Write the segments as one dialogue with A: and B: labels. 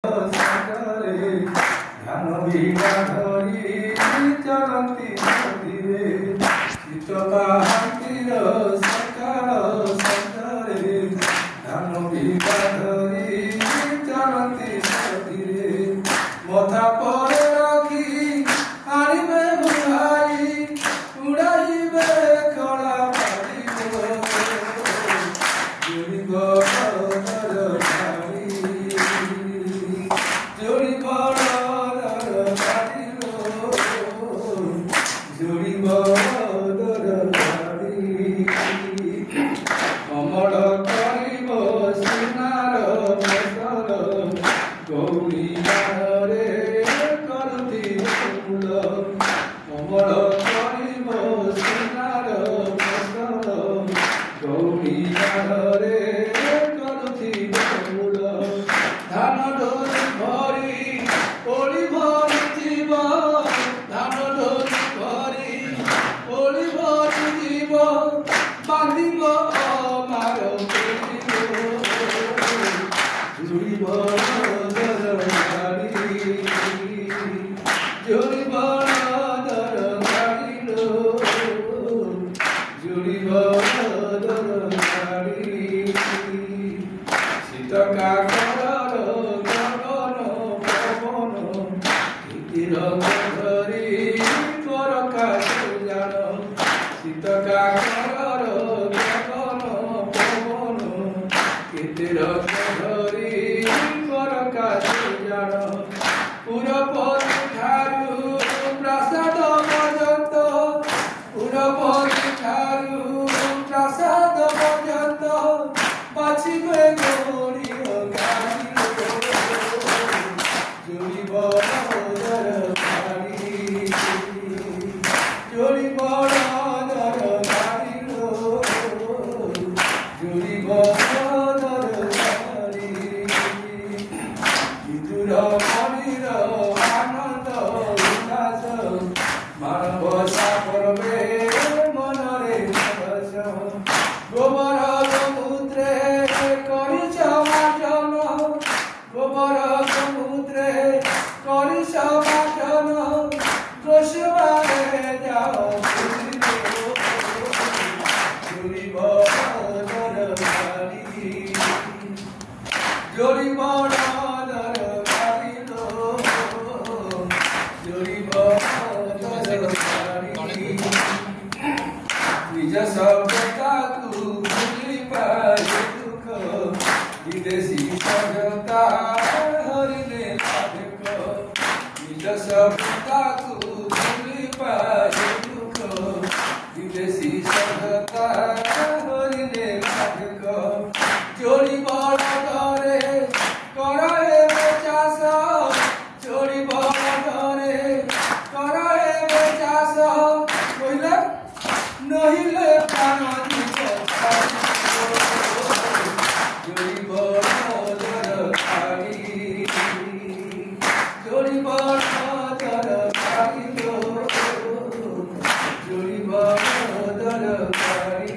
A: ସକାଳେ ଧାନ ବିଡ଼ା ଧରି ଚାଲନ୍ତି ନଦୀରେ ଶୀତ ପାହାନ୍ତିର ସକାଳ ସକାଳେ ଧାନ ବିଡ଼ା ଧରି ଚାଲନ୍ତି ନଦୀରେ ମଥା ପରେ ରଖି ଆଣିବେ ବୁହାଇ ଉଡ଼ାଇବେ ଖଳା ପାରିବ ଅମଳ କରିବ ସୁନାର ଫସଲ ଗୌରୀରେ କରୁଥିବ ମୂଳ ଅମଳ କରିବ ସୁନାର ଫସଲ ଗୌରୀରେ କରୁଥିବ ମୂଳ ଧାନ ଢୋଲ ଭରି ଓଳି ଭରିଥିବ ଧାନ ଢୋଲ ଭରି ଓଳି ଭରିଥିବ ବାନ୍ଧିବ ମାର ଜୁଡ଼ିବ ଦରକାରୀ ଜୁଡ଼ିବ ଦରକାରୀ ଜୁଡ଼ିବ ଦରକାରୀ ଶୀତ କାକର ଗଗନ ପବନ ଧୀର ଧରି ପରକାଶ ଜାଣ ଶୀତ କାକର ଗଗନ ପବନ କେତେ ରଥ ଧରି ପରକାଶ ଜାଣ ପୁରପତି ଠାରୁ ପ୍ରାସାଦ ପର୍ଯ୍ୟନ୍ତ ପୁରପତି ଠାରୁ ପ୍ରାସାଦ ପର୍ଯ୍ୟନ୍ତ ବାଛିବେ ଗୌରୀର ଗାଡ଼ି ଜୁଡ଼ିବ ଦରକାରୀ ଜୁଡ଼ିବ ଦରକାରୀ ଜୁଡ଼ିବ ଦରକାରୀ ବିଦୁର ମଣିର ଆନନ୍ଦ ଉଲ୍ଲାସ ମାନବ ସାପରବେ ମନରେ ହସ ଗୋବର ସମୁଦ୍ରେ କରିଛ ମାର୍ଜନ ଗୋବର ସମୁଦ୍ରେ କରିଛ ମାର୍ଜନ ଦୋଷବାରେ ଯାଅ ଜୁଡ଼ିବ ଦରକାରୀ ଜୁଡ଼ିବ ଦରକାରୀ ଜୁଡ଼ିବ ଦରକାରୀ ନିଜ ସଭ୍ୟତାକୁ ଭୁଲି ପାରେ ଦୁଃଖ ବିଦେଶୀ ସଭ୍ୟତା ହରିଲେ ଦେଖ ନିଜ ସଭ୍ୟତାକୁ ଭୁଲି ପାରେ ଦୁଃଖ ବିଦେଶୀ ସଭ୍ୟତା ହରିଲେ ଦେଖ ଯୋଡ଼ି ବଳରେ କର ଏବେ ଚାଷ ଯୋଡ଼ି ବଳରେ କର ଏବେ ଚାଷ କହିଲେ ନହିଲେ ପ୍ରାଣ ଜୁଡ଼ିବ ଦରକାରୀ ଜୁଡ଼ିବ ଦରକାରୀ ଜୁଡ଼ିବ ଦରକାରୀ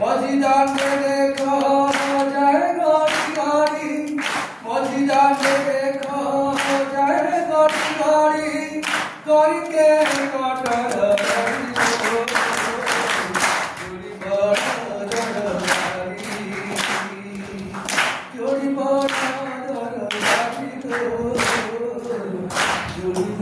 A: মজিদারে দেখো যায় গড়ি গড়ি মজিদারে দেখো যায় গড়ি গড়ি গড়িকে কটর জুড়িব দরকারি জুড়িব দরকারি জুড়িব